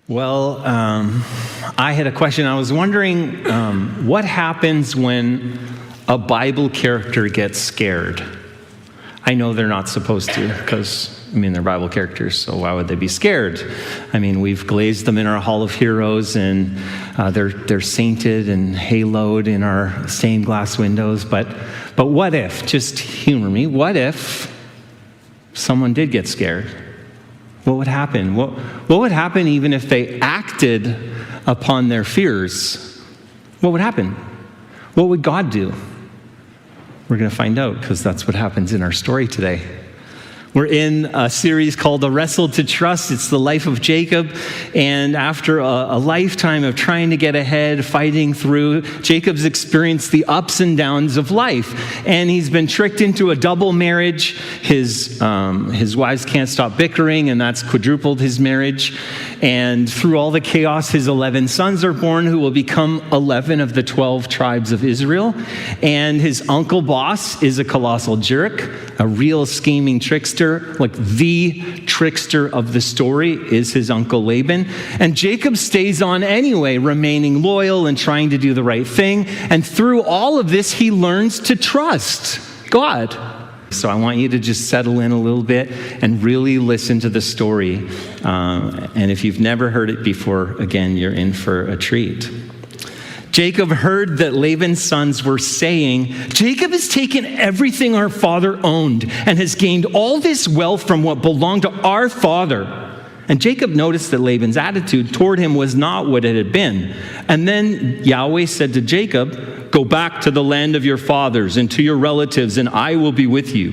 Well, I had a question. I was wondering what happens when a Bible character gets scared? I know they're not supposed to because, they're Bible characters, so why would they be scared? We've glazed them in our Hall of Heroes, and they're sainted and haloed in our stained glass windows. But what if, just humor me, what if someone did get scared? What would happen? What would happen even if they acted upon their fears? What would happen? What would God do? We're going to find out, because that's what happens in our story today. We're in a series called The Wrestle to Trust. It's the life of Jacob. And after a lifetime of trying to get ahead, fighting through, Jacob's experienced the ups and downs of life. And he's been tricked into a double marriage. His wives can't stop bickering, and that's quadrupled his marriage. And through all the chaos, his 11 sons are born, who will become 11 of the 12 tribes of Israel. And his uncle boss is a colossal jerk, a real scheming trickster. Like the trickster of the story is his uncle Laban. And Jacob stays on anyway, remaining loyal and trying to do the right thing. And through all of this, he learns to trust God. So I want you to just settle in a little bit and really listen to the story. And if you've never heard it before, again, you're in for a treat. Jacob heard that Laban's sons were saying, "Jacob has taken everything our father owned and has gained all this wealth from what belonged to our father." And Jacob noticed that Laban's attitude toward him was not what it had been. And then Yahweh said to Jacob, "Go back to the land of your fathers and to your relatives, and I will be with you."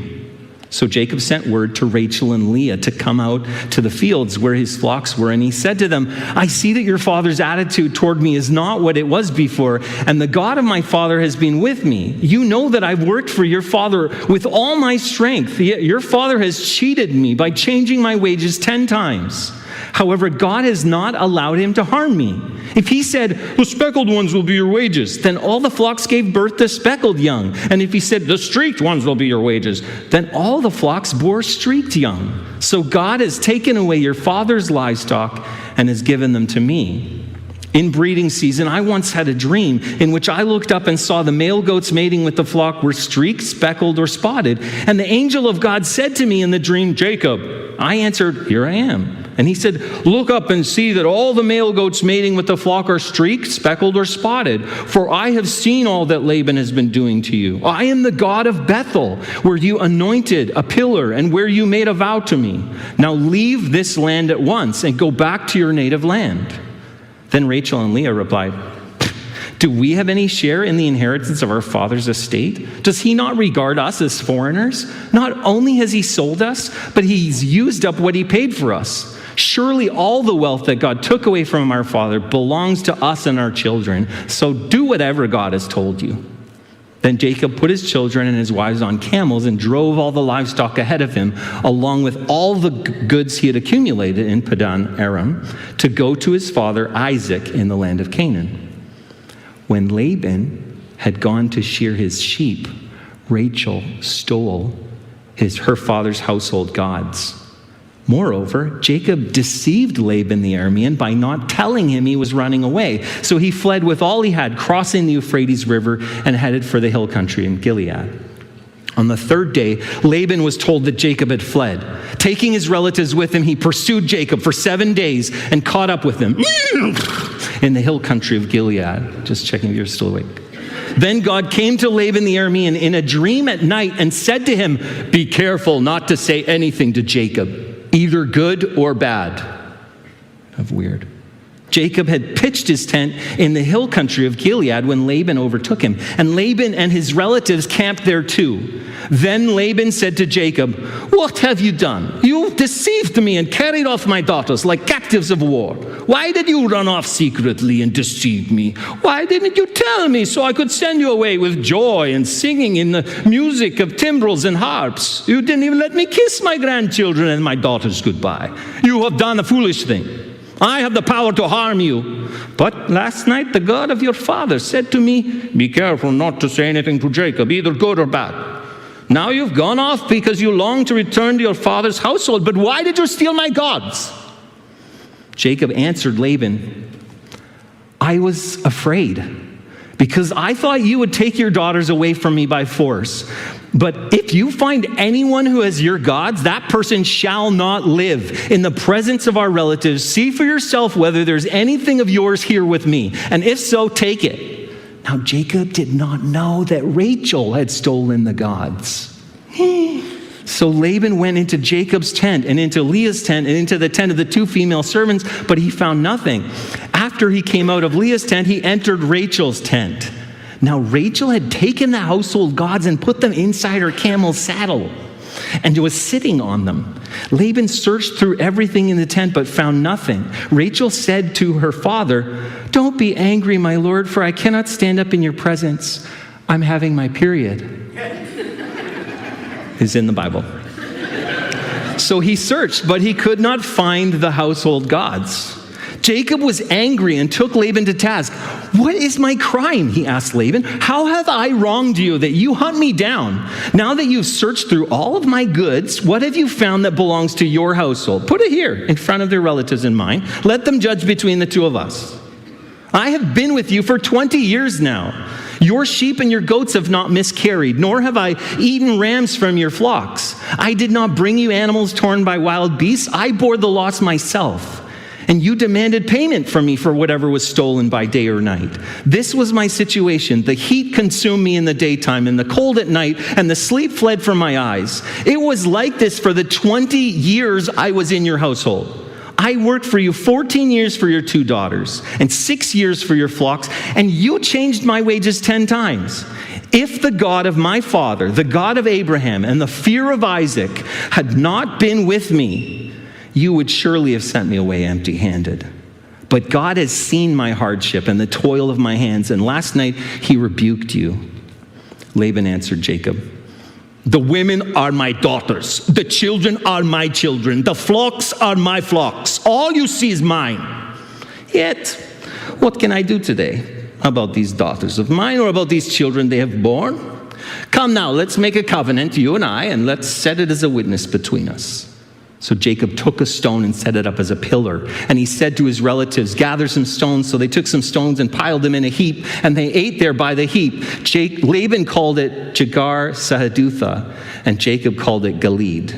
So Jacob sent word to Rachel and Leah to come out to the fields where his flocks were. And he said to them, "I see that your father's attitude toward me is not what it was before, and the God of my father has been with me. You know that I've worked for your father with all my strength, yet your father has cheated me by changing my wages 10 times. However, God has not allowed him to harm me. If he said, 'The speckled ones will be your wages,' then all the flocks gave birth to speckled young. And if he said, 'The streaked ones will be your wages,' then all the flocks bore streaked young. So God has taken away your father's livestock and has given them to me. In breeding season, I once had a dream in which I looked up and saw the male goats mating with the flock were streaked, speckled, or spotted. And the angel of God said to me in the dream, 'Jacob.' I answered, 'Here I am.' And he said, 'Look up and see that all the male goats mating with the flock are streaked, speckled, or spotted. For I have seen all that Laban has been doing to you. I am the God of Bethel, where you anointed a pillar and where you made a vow to me. Now leave this land at once and go back to your native land.' Then Rachel and Leah replied, 'Do we have any share in the inheritance of our father's estate? Does he not regard us as foreigners? Not only has he sold us, but he's used up what he paid for us. Surely all the wealth that God took away from our father belongs to us and our children. So do whatever God has told you.' Then Jacob put his children and his wives on camels and drove all the livestock ahead of him, along with all the goods he had accumulated in Padan Aram, to go to his father Isaac in the land of Canaan. When Laban had gone to shear his sheep, Rachel stole her father's household gods. Moreover, Jacob deceived Laban the Aramean by not telling him he was running away. So he fled with all he had, crossing the Euphrates River and headed for the hill country in Gilead. On the third day, Laban was told that Jacob had fled. Taking his relatives with him, he pursued Jacob for 7 days and caught up with him in the hill country of Gilead. Just checking if you're still awake. Then God came to Laban the Aramean in a dream at night and said to him, 'Be careful not to say anything to Jacob, either good or bad.'" Kind of weird. Jacob had pitched his tent in the hill country of Gilead when Laban overtook him, and Laban and his relatives camped there too. Then Laban said to Jacob, "What have you done? You deceived me and carried off my daughters like captives of war. Why did you run off secretly and deceive me? Why didn't you tell me so I could send you away with joy and singing in the music of timbrels and harps? You didn't even let me kiss my grandchildren and my daughters goodbye. You have done a foolish thing. I have the power to harm you. But last night the God of your father said to me, 'Be careful not to say anything to Jacob, either good or bad.' Now you've gone off because you long to return to your father's household. But why did you steal my gods?" Jacob answered Laban, I was afraid, because I thought you would take your daughters away from me by force. But if you find anyone who has your gods, that person shall not live. In the presence of our relatives, see for yourself whether there's anything of yours here with me. And if so, take it. Now Jacob did not know that Rachel had stolen the gods. So Laban went into Jacob's tent and into Leah's tent and into the tent of the 2 female servants, but he found nothing. After he came out of Leah's tent, he entered Rachel's tent. Now Rachel had taken the household gods and put them inside her camel's saddle and was sitting on them. Laban searched through everything in the tent but found nothing. Rachel said to her father, don't be angry, my lord, for I cannot stand up in your presence. I'm having my period. Is in the Bible. So he searched, but he could not find the household gods. Jacob was angry and took Laban to task. What is my crime? He asked Laban. How have I wronged you that you hunt me down? Now that you've searched through all of my goods, what have you found that belongs to your household? Put it here in front of their relatives and mine. Let them judge between the 2 of us. I have been with you for 20 years now. Your sheep and your goats have not miscarried, nor have I eaten rams from your flocks. I did not bring you animals torn by wild beasts. I bore the loss myself. And you demanded payment from me for whatever was stolen by day or night. This was my situation. The heat consumed me in the daytime, and the cold at night, and the sleep fled from my eyes. It was like this for the 20 years I was in your household. I worked for you 14 years for your 2 daughters and 6 years for your flocks, and you changed my wages 10 times. If the God of my father, the God of Abraham, and the fear of Isaac had not been with me, you would surely have sent me away empty-handed. But God has seen my hardship and the toil of my hands, and last night he rebuked you. Laban answered Jacob, the women are my daughters. The children are my children. The flocks are my flocks. All you see is mine. Yet, what can I do today about these daughters of mine or about these children they have borne? Come now, let's make a covenant, you and I, and let's set it as a witness between us. So Jacob took a stone and set it up as a pillar. And he said to his relatives, gather some stones. So they took some stones and piled them in a heap, and they ate there by the heap. Laban called it Jegar Sahadutha, and Jacob called it Gilead.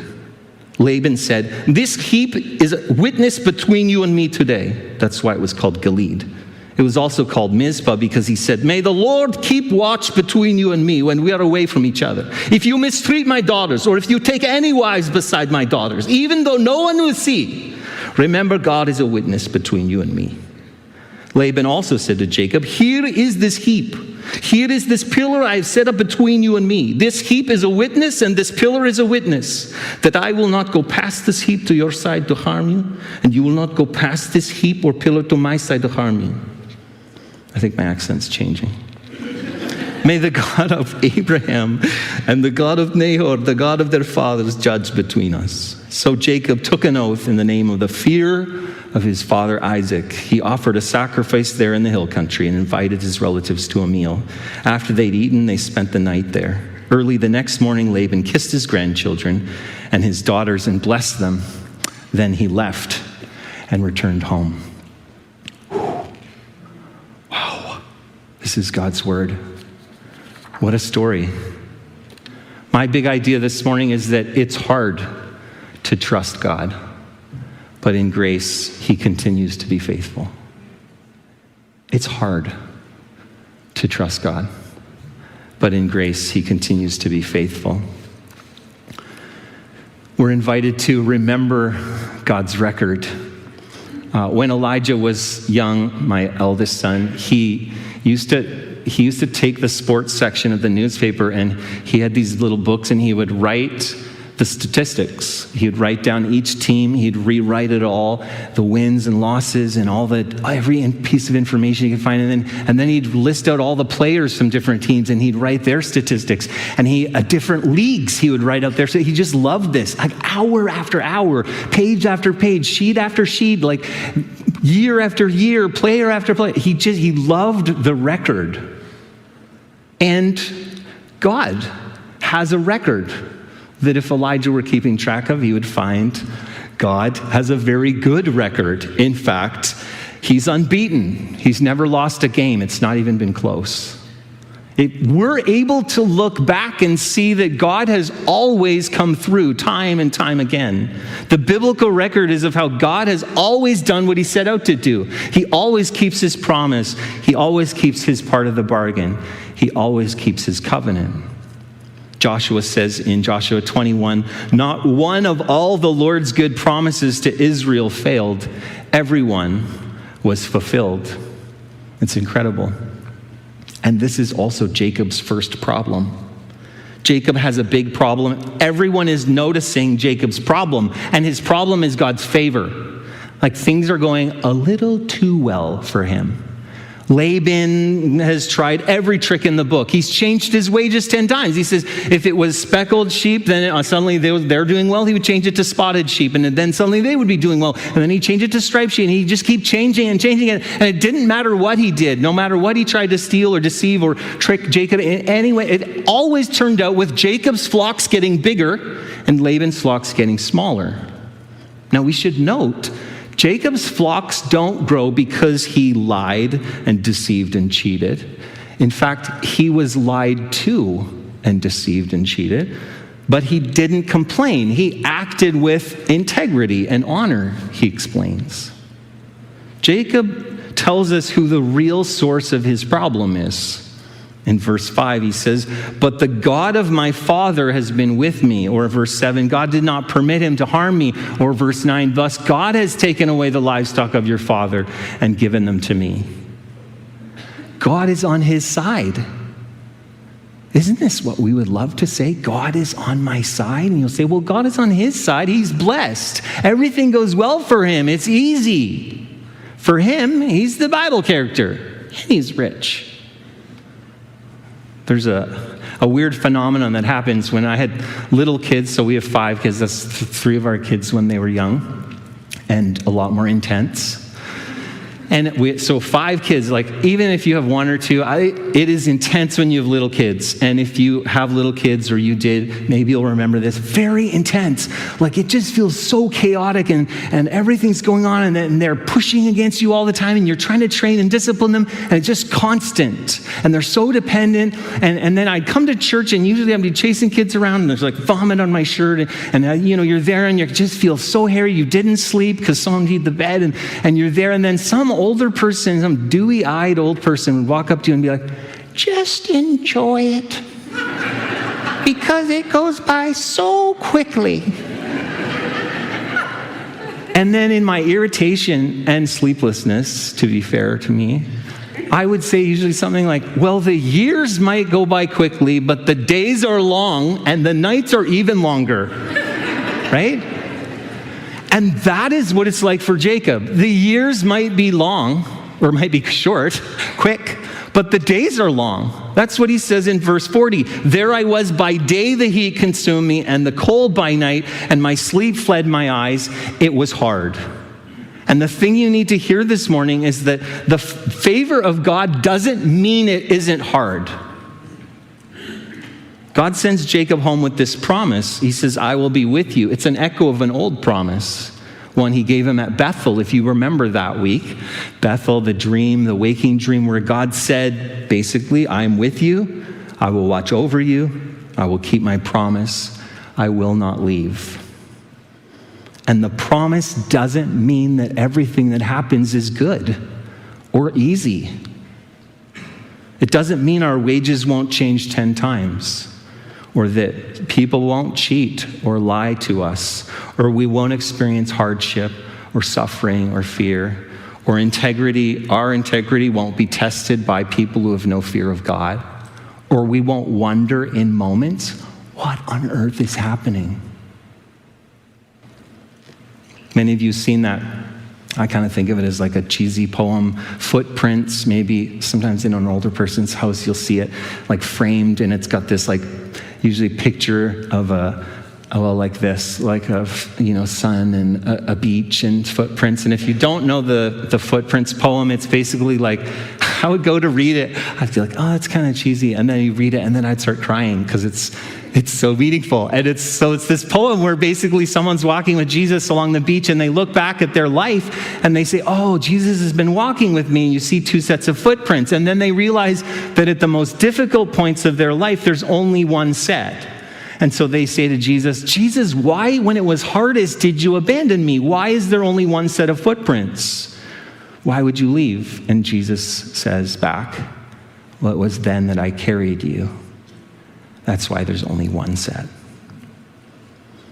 Laban said, this heap is a witness between you and me today. That's why it was called Gilead. It was also called Mizpah because he said, may the Lord keep watch between you and me when we are away from each other. If you mistreat my daughters, or if you take any wives beside my daughters, even though no one will see, remember God is a witness between you and me. Laban also said to Jacob, here is this heap. Here is this pillar I have set up between you and me. This heap is a witness, and this pillar is a witness, that I will not go past this heap to your side to harm you, and you will not go past this heap or pillar to my side to harm you. I think my accent's changing. May the God of Abraham and the God of Nahor, the God of their fathers, judge between us. So Jacob took an oath in the name of the fear of his father Isaac. He offered a sacrifice there in the hill country and invited his relatives to a meal. After they'd eaten, they spent the night there. Early the next morning, Laban kissed his grandchildren and his daughters and blessed them. Then he left and returned home. This is God's word. What a story. My big idea this morning is that it's hard to trust God, but in grace, he continues to be faithful. It's hard to trust God, but in grace, he continues to be faithful. We're invited to remember God's record. When Elijah was young, my eldest son, he used to take the sports section of the newspaper, and he had these little books, and he would write the statistics. He would write down each team. He'd rewrite it all, the wins and losses and every piece of information he could find. And then he'd list out all the players from different teams, and he'd write their statistics. And different leagues he would write out there. So he just loved this, like hour after hour, page after page, sheet after sheet, like year after year, player after player. He loved the record. And God has a record that if Elijah were keeping track of, he would find God has a very good record. In fact, he's unbeaten. He's never lost a game. It's not even been close. We're able to look back and see that God has always come through time and time again. The biblical record is of how God has always done what he set out to do. He always keeps his promise. He always keeps his part of the bargain. He always keeps his covenant. Joshua says in Joshua 21, not one of all the Lord's good promises to Israel failed. Everyone was fulfilled. It's incredible. And this is also Jacob's first problem. Jacob has a big problem. Everyone is noticing Jacob's problem, and his problem is God's favor. Like things are going a little too well for him. Laban has tried every trick in the book. He's changed his wages 10 times. He says if it was speckled sheep, then suddenly they're doing well. He would change it to spotted sheep, and then suddenly they would be doing well. And then he'd change it to striped sheep, and he'd just keep changing and changing it. And it didn't matter what he did, no matter what he tried to steal or deceive or trick Jacob in any way. It always turned out with Jacob's flocks getting bigger and Laban's flocks getting smaller. Now we should note, Jacob's flocks don't grow because he lied and deceived and cheated. In fact, he was lied to and deceived and cheated, but he didn't complain. He acted with integrity and honor, he explains. Jacob tells us who the real source of his problem is. In verse 5, he says, but the God of my father has been with me. Or verse 7, God did not permit him to harm me. Or verse 9, thus God has taken away the livestock of your father and given them to me. God is on his side. Isn't this what we would love to say? God is on my side. And you'll say, well, God is on his side. He's blessed. Everything goes well for him. It's easy. For him, he's the Bible character. And he's rich. There's a weird phenomenon that happens when I had little kids. So we have 5 kids. That's 3 of our kids when they were young, and a lot more intense. And so 5 kids, like even if you have 1 or 2, it is intense when you have little kids. And if you have little kids, or you did, maybe you'll remember this, very intense. Like it just feels so chaotic, and everything's going on, and they're pushing against you all the time, and you're trying to train and discipline them, and it's just constant. And they're so dependent. And then I'd come to church, and usually I'd be chasing kids around, and there's like vomit on my shirt, and you're there, and you just feel so hairy. You didn't sleep because someone made the bed, and you're there, and then some older person, some dewy-eyed old person would walk up to you and be like, just enjoy it because it goes by so quickly. And then in my irritation and sleeplessness, to be fair to me, I would say usually something like, well, the years might go by quickly, but the days are long and the nights are even longer, right? And that is what it's like for Jacob. The years might be long, or might be short, quick, but the days are long. That's what he says in verse 40. There I was by day, the heat consumed me, and the cold by night, and my sleep fled my eyes. It was hard. And the thing you need to hear this morning is that the favor of God doesn't mean it isn't hard. God sends Jacob home with this promise. He says, I will be with you. It's an echo of an old promise, one he gave him at Bethel, if you remember that week. Bethel, the dream, the waking dream, where God said, basically, I'm with you. I will watch over you. I will keep my promise. I will not leave. And the promise doesn't mean that everything that happens is good or easy. It doesn't mean our wages won't change 10 times. Or that people won't cheat or lie to us, or we won't experience hardship or suffering or fear, or integrity. Our integrity won't be tested by people who have no fear of God, or we won't wonder in moments, what on earth is happening? Many of you have seen that. I kind of think of it as like a cheesy poem, Footprints. Maybe sometimes in an older person's house you'll see it like framed, and it's got this like usually picture of like this, like a sun and a beach and footprints. And if you don't know the Footprints poem, it's basically like, I would go to read it, I'd be like, oh, it's kind of cheesy, and then you read it, and then I'd start crying because it's It's so meaningful. And it's this poem where basically someone's walking with Jesus along the beach and they look back at their life and they say, oh, Jesus has been walking with me. And you see two sets of footprints. And then they realize that at the most difficult points of their life, there's only one set. And so they say to Jesus, Jesus, why, when it was hardest, did you abandon me? Why is there only one set of footprints? Why would you leave? And Jesus says back, well, it was then that I carried you. That's why there's only one set.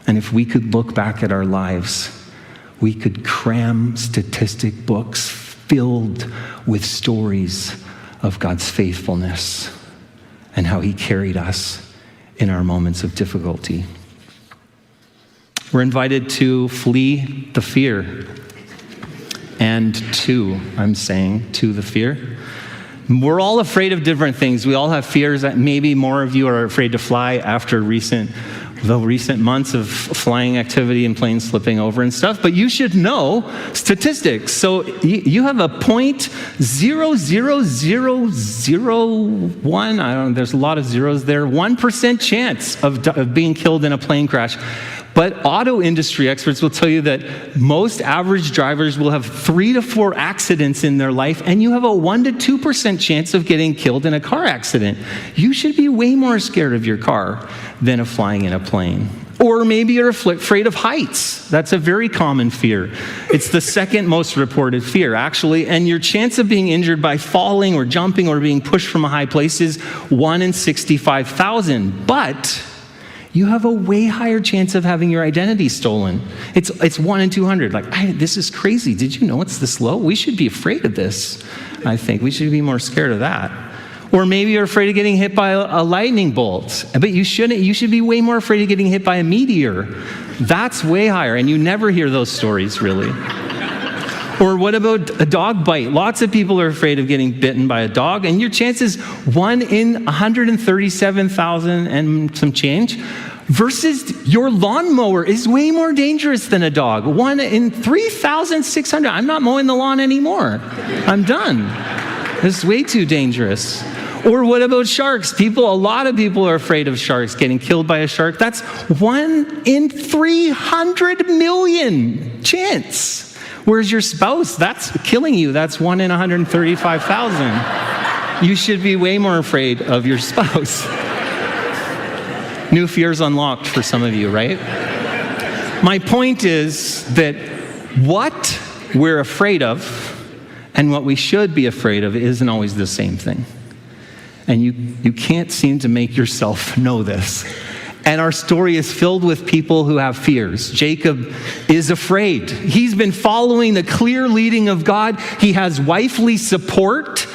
And if we could look back at our lives, we could cram statistic books filled with stories of God's faithfulness and how he carried us in our moments of difficulty. We're invited to flee the fear. And to the fear. We're all afraid of different things. We all have fears. That maybe more of you are afraid to fly after the recent months of flying activity and planes slipping over and stuff. But you should know statistics. So you have a 0.00001, I don't know, there's a lot of zeros there, 1% chance of being killed in a plane crash. But auto industry experts will tell you that most average drivers will have 3 to 4 accidents in their life, and you have a 1 to 2% chance of getting killed in a car accident. You should be way more scared of your car than of flying in a plane. Or maybe you're afraid of heights. That's a very common fear. It's the second most reported fear, actually, and your chance of being injured by falling or jumping or being pushed from a high place is 1 in 65,000. But you have a way higher chance of having your identity stolen. It's 1 in 200. This is crazy. Did you know it's this low? We should be afraid of this, I think. We should be more scared of that. Or maybe you're afraid of getting hit by a lightning bolt. But you shouldn't. You should be way more afraid of getting hit by a meteor. That's way higher, and you never hear those stories, really. Or what about a dog bite? Lots of people are afraid of getting bitten by a dog, and your chance is 1 in 137,000 and some change, versus your lawnmower is way more dangerous than a dog. 1 in 3,600. I'm not mowing the lawn anymore. I'm done. It's way too dangerous. Or what about sharks? A lot of people are afraid of sharks, getting killed by a shark. That's 1 in 300 million chance. Whereas your spouse, that's killing you. That's 1 in 135,000. You should be way more afraid of your spouse. New fears unlocked for some of you, right? My point is that what we're afraid of and what we should be afraid of isn't always the same thing. And you can't seem to make yourself know this. And our story is filled with people who have fears. Jacob is afraid. He's been following the clear leading of God. He has wifely support,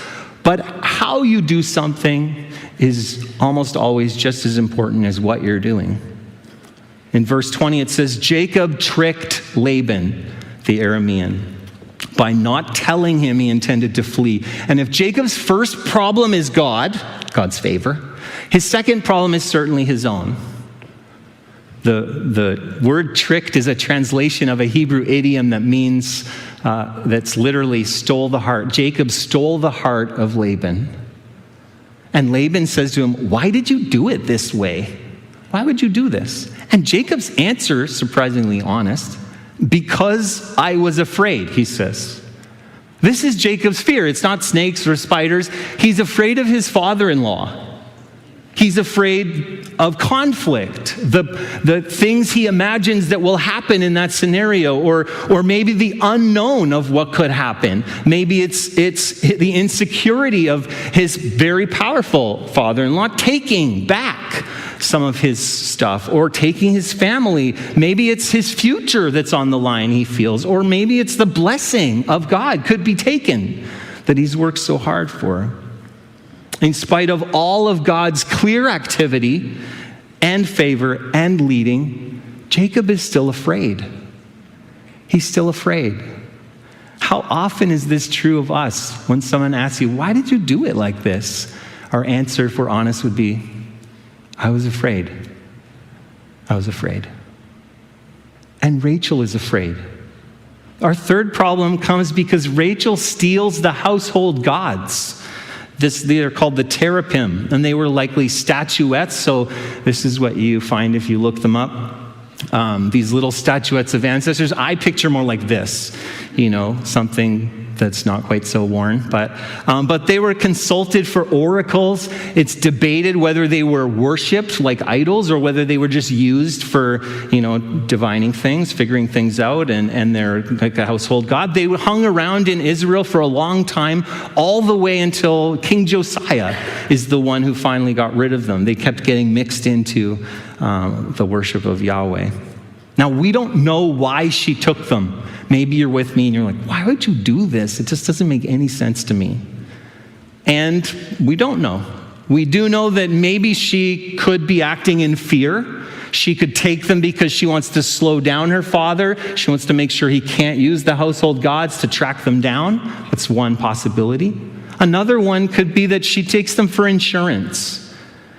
but how you do something is almost always just as important as what you're doing. In verse 20, it says, Jacob tricked Laban, the Aramean, by not telling him he intended to flee. And if Jacob's first problem is God's favor, his second problem is certainly his own. The word tricked is a translation of a Hebrew idiom that means, that's literally stole the heart. Jacob stole the heart of Laban. And Laban says to him, why did you do it this way? Why would you do this? And Jacob's answer, surprisingly honest, because I was afraid, he says. This is Jacob's fear. It's not snakes or spiders. He's afraid of his father-in-law. He's afraid of conflict, the things he imagines that will happen in that scenario, or maybe the unknown of what could happen. Maybe it's the insecurity of his very powerful father-in-law taking back some of his stuff, or taking his family. Maybe it's his future that's on the line, he feels, or maybe it's the blessing of God could be taken that he's worked so hard for. In spite of all of God's clear activity and favor and leading, Jacob is still afraid. He's still afraid. How often is this true of us when someone asks you, why did you do it like this? Our answer, if we're honest, would be, I was afraid. I was afraid. And Rachel is afraid. Our third problem comes because Rachel steals the household gods. They are called the teraphim, and they were likely statuettes. So this is what you find if you look them up. These little statuettes of ancestors. I picture more like this, something that's not quite so worn. But they were consulted for oracles. It's debated whether they were worshipped like idols or whether they were just used for, divining things, figuring things out, and they're like a household god. They hung around in Israel for a long time, all the way until King Josiah is the one who finally got rid of them. They kept getting mixed into the worship of Yahweh. Now, we don't know why she took them. Maybe you're with me and you're like, why would you do this? It just doesn't make any sense to me. And we don't know. We do know that maybe she could be acting in fear. She could take them because she wants to slow down her father. She wants to make sure he can't use the household gods to track them down. That's one possibility. Another one could be that she takes them for insurance.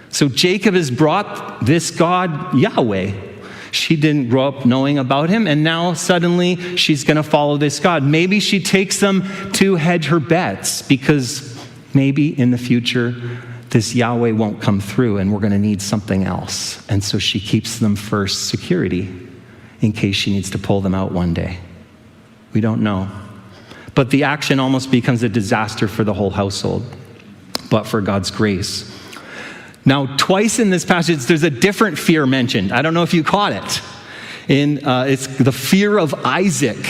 So Jacob has brought this God, Yahweh. She didn't grow up knowing about him, and now suddenly she's going to follow this God. Maybe she takes them to hedge her bets because maybe in the future this Yahweh won't come through and we're going to need something else. And so she keeps them for security in case she needs to pull them out one day. We don't know. But the action almost becomes a disaster for the whole household, but for God's grace. Now, twice in this passage, there's a different fear mentioned. I don't know if you caught it. It's the fear of Isaac.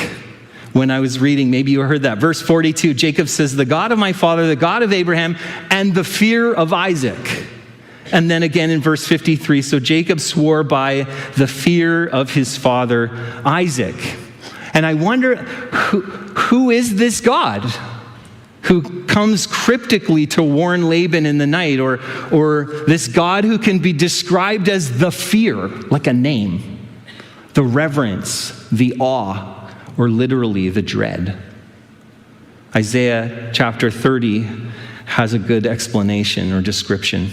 When I was reading, maybe you heard that. Verse 42, Jacob says, the God of my father, the God of Abraham, and the fear of Isaac. And then again in verse 53, so Jacob swore by the fear of his father Isaac. And I wonder, who is this God who comes cryptically to warn Laban in the night, or this God who can be described as the fear, like a name, the reverence, the awe, or literally the dread? Isaiah chapter 30 has a good explanation or description.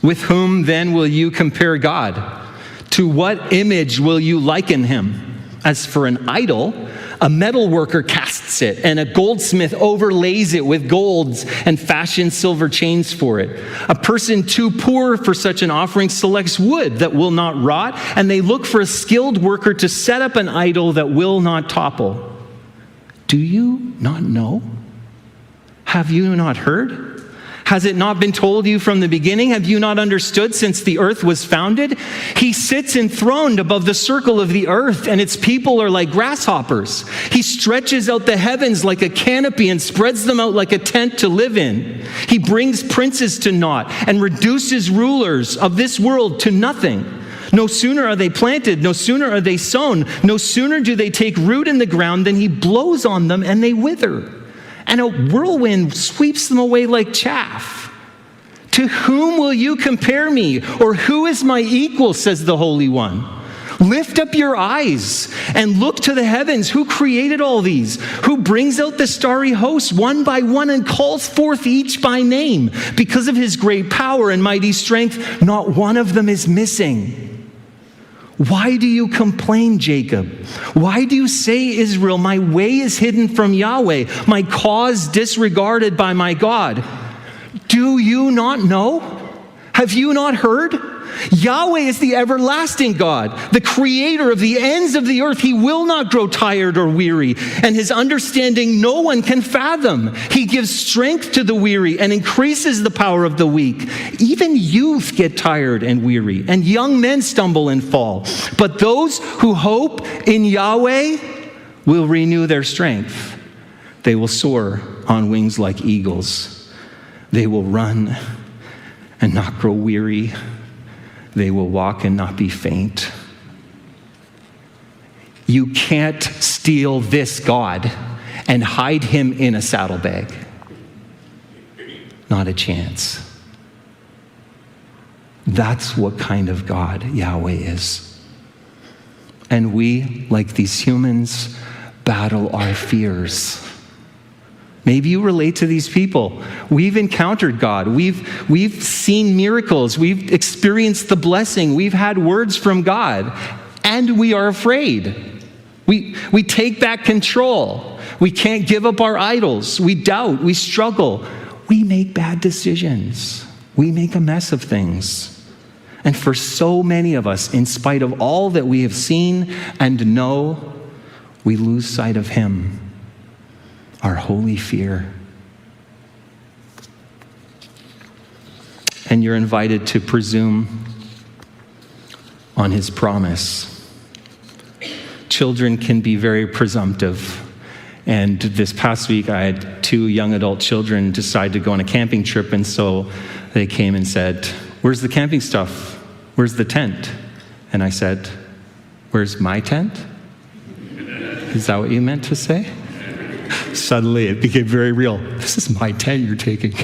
With whom then will you compare God? To what image will you liken him? As for an idol, a metal worker casts it, and a goldsmith overlays it with golds and fashions silver chains for it. A person too poor for such an offering selects wood that will not rot, and they look for a skilled worker to set up an idol that will not topple. Do you not know? Have you not heard? Has it not been told you from the beginning? Have you not understood since the earth was founded? He sits enthroned above the circle of the earth, and its people are like grasshoppers. He stretches out the heavens like a canopy and spreads them out like a tent to live in. He brings princes to naught and reduces rulers of this world to nothing. No sooner are they planted, no sooner are they sown, no sooner do they take root in the ground than he blows on them and they wither. And a whirlwind sweeps them away like chaff. To whom will you compare me? Or who is my equal, says the Holy One? Lift up your eyes and look to the heavens. Who created all these? Who brings out the starry hosts one by one and calls forth each by name? Because of his great power and mighty strength, not one of them is missing. Why do you complain, Jacob? Why do you say, Israel, my way is hidden from Yahweh, my cause disregarded by my God? Do you not know? Have you not heard? Yahweh is the everlasting God, the creator of the ends of the earth. He will not grow tired or weary, and his understanding no one can fathom. He gives strength to the weary and increases the power of the weak. Even youth get tired and weary, and young men stumble and fall. But those who hope in Yahweh will renew their strength. They will soar on wings like eagles. They will run and not grow weary. They will walk and not be faint. You can't steal this God and hide him in a saddlebag. Not a chance. That's what kind of God Yahweh is. And we, like these humans, battle our fears. Maybe you relate to these people. We've encountered God. We've seen miracles. We've experienced the blessing. We've had words from God. And we are afraid. We take back control. We can't give up our idols. We doubt. We struggle. we make bad decisions. We make a mess of things. And for so many of us, in spite of all that we have seen and know, we lose sight of him, our holy fear. And you're invited to presume on his promise. Children can be very presumptive. And this past week, I had 2 young adult children decide to go on a camping trip. And so they came and said, "Where's the camping stuff? Where's the tent?" And I said, "Where's my tent?" Is that what you meant to say? Suddenly it became very real. This is my tent you're taking.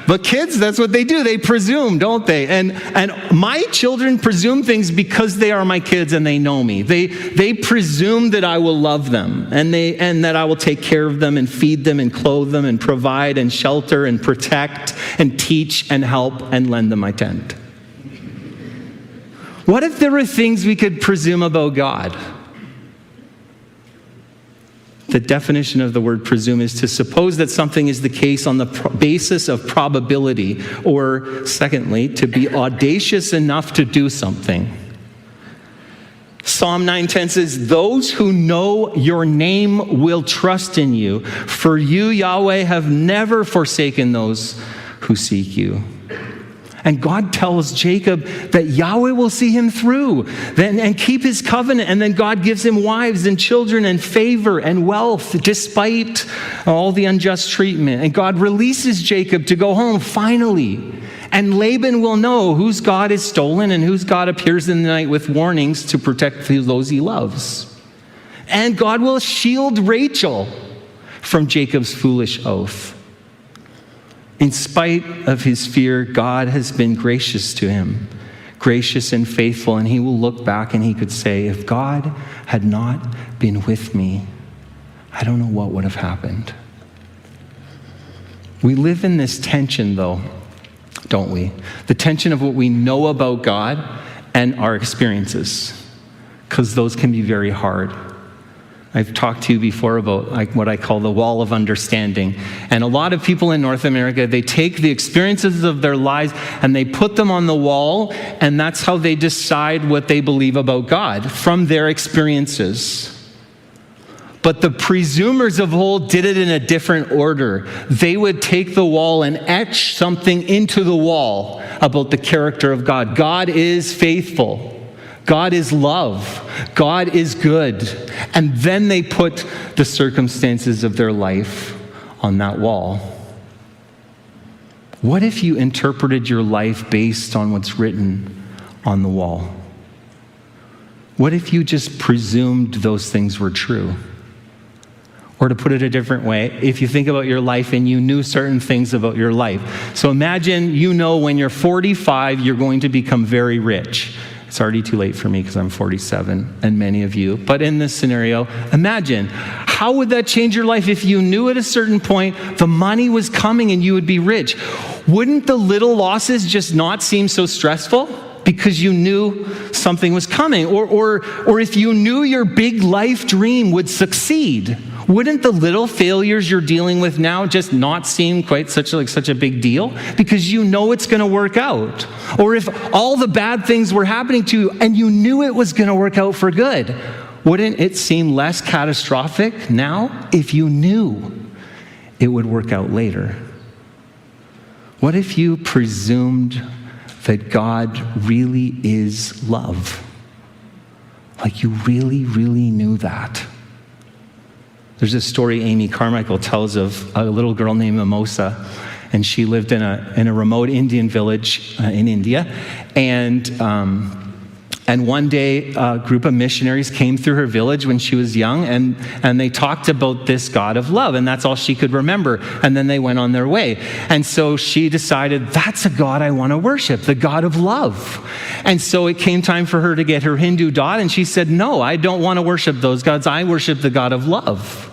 But kids, that's what they do. They presume, don't they? And my children presume things because they are my kids and they know me. They presume that I will love them and that I will take care of them and feed them and clothe them and provide and shelter and protect and teach and help and lend them my tent. What if there were things we could presume about God? The definition of the word presume is to suppose that something is the case on the basis of probability, or secondly, to be audacious enough to do something. Psalm 9:10 says, "Those who know your name will trust in you, for you, Yahweh, have never forsaken those who seek you." And God tells Jacob that Yahweh will see him through and keep his covenant. And then God gives him wives and children and favor and wealth despite all the unjust treatment. And God releases Jacob to go home finally. And Laban will know whose God is stolen and whose God appears in the night with warnings to protect those he loves. And God will shield Rachel from Jacob's foolish oath. In spite of his fear, God has been gracious to him, gracious and faithful, and he will look back and he could say, if God had not been with me, I don't know what would have happened. We live in this tension, though, don't we? The tension of what we know about God and our experiences, because those can be very hard. I've talked to you before about what I call the wall of understanding. And a lot of people in North America, they take the experiences of their lives and they put them on the wall, and that's how they decide what they believe about God, from their experiences. But the presumers of old did it in a different order. They would take the wall and etch something into the wall about the character of God. God is faithful. God is love. God is good. And then they put the circumstances of their life on that wall. What if you interpreted your life based on what's written on the wall? What if you just presumed those things were true? Or to put it a different way, if you think about your life and you knew certain things about your life. So imagine you know when you're 45, you're going to become very rich. It's already too late for me because I'm 47, and many of you. But in this scenario, imagine, how would that change your life if you knew at a certain point the money was coming and you would be rich? Wouldn't the little losses just not seem so stressful? Because you knew something was coming. Or if you knew your big life dream would succeed, wouldn't the little failures you're dealing with now just not seem quite such a big deal? Because you know it's going to work out. Or if all the bad things were happening to you and you knew it was going to work out for good, wouldn't it seem less catastrophic now if you knew it would work out later? What if you presumed that God really is love? Like you really, really knew that. There's a story Amy Carmichael tells of a little girl named Mimosa, and she lived in a remote Indian village in India, and one day a group of missionaries came through her village when she was young, and they talked about this God of love, and that's all she could remember, and then they went on their way. And so she decided, that's a God I want to worship, the God of love. And so it came time for her to get her Hindu dot, and she said, no, I don't want to worship those gods, I worship the God of love.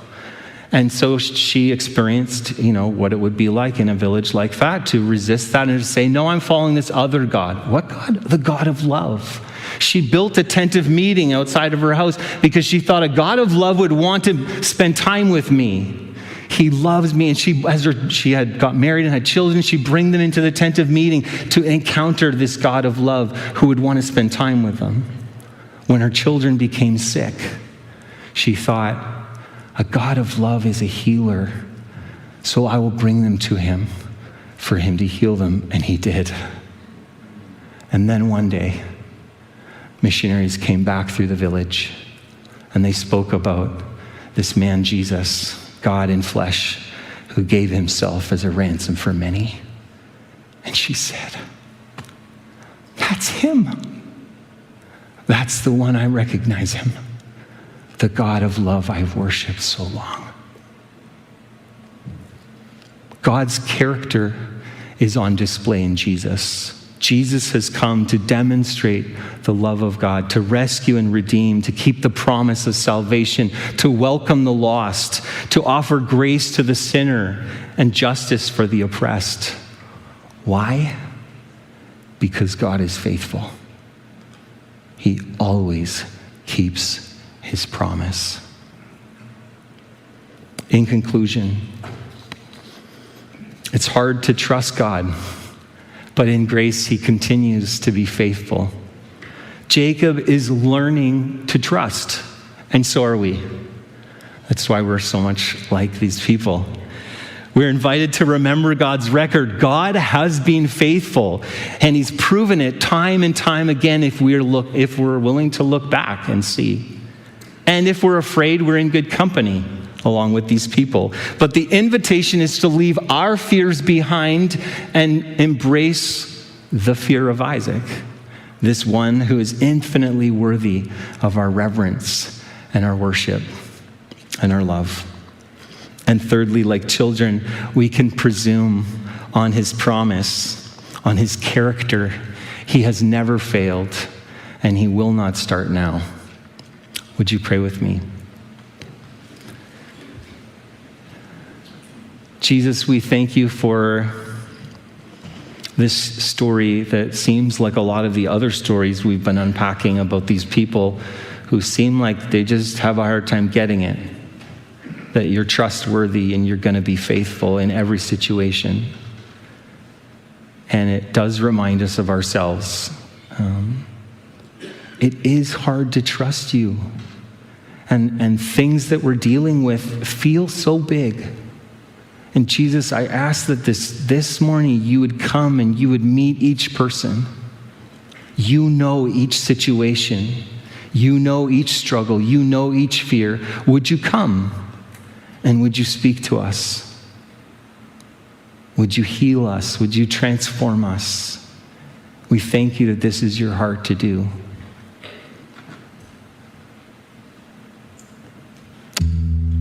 And so she experienced, what it would be like in a village like that, to resist that and to say, no, I'm following this other God. What God? The God of love. She built a tent of meeting outside of her house because she thought a God of love would want to spend time with me. He loves me. And she had got married and had children, she'd bring them into the tent of meeting to encounter this God of love who would want to spend time with them. When her children became sick, she thought, a God of love is a healer, so I will bring them to him for him to heal them. And he did. And then one day, missionaries came back through the village and they spoke about this man, Jesus, God in flesh, who gave himself as a ransom for many. And she said, that's him. That's the one I recognize him. The God of love I've worshiped so long. God's character is on display in Jesus. Jesus has come to demonstrate the love of God, to rescue and redeem, to keep the promise of salvation, to welcome the lost, to offer grace to the sinner and justice for the oppressed. Why? Because God is faithful. He always keeps his promise. In conclusion, it's hard to trust God, but in grace, he continues to be faithful. Jacob is learning to trust, and so are we. That's why we're so much like these people. We're invited to remember God's record. God has been faithful, and he's proven it time and time again if we're willing to look back and see. And if we're afraid, we're in good company along with these people. But the invitation is to leave our fears behind and embrace the fear of Isaac, this one who is infinitely worthy of our reverence and our worship and our love. And thirdly, like children, we can presume on his promise, on his character. He has never failed, and he will not start now. Would you pray with me? Jesus, we thank you for this story that seems like a lot of the other stories we've been unpacking about these people who seem like they just have a hard time getting it, that you're trustworthy and you're going to be faithful in every situation. And it does remind us of ourselves. It is hard to trust you. And things that we're dealing with feel so big. And Jesus, I ask that this morning you would come and you would meet each person. You know each situation. You know each struggle. You know each fear. Would you come and would you speak to us? Would you heal us? Would you transform us? We thank you that this is your heart to do.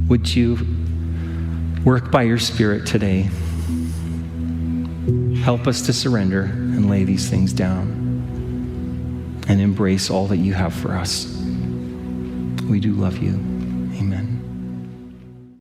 Would you work by your Spirit today? Help us to surrender and lay these things down and embrace all that you have for us. We do love you.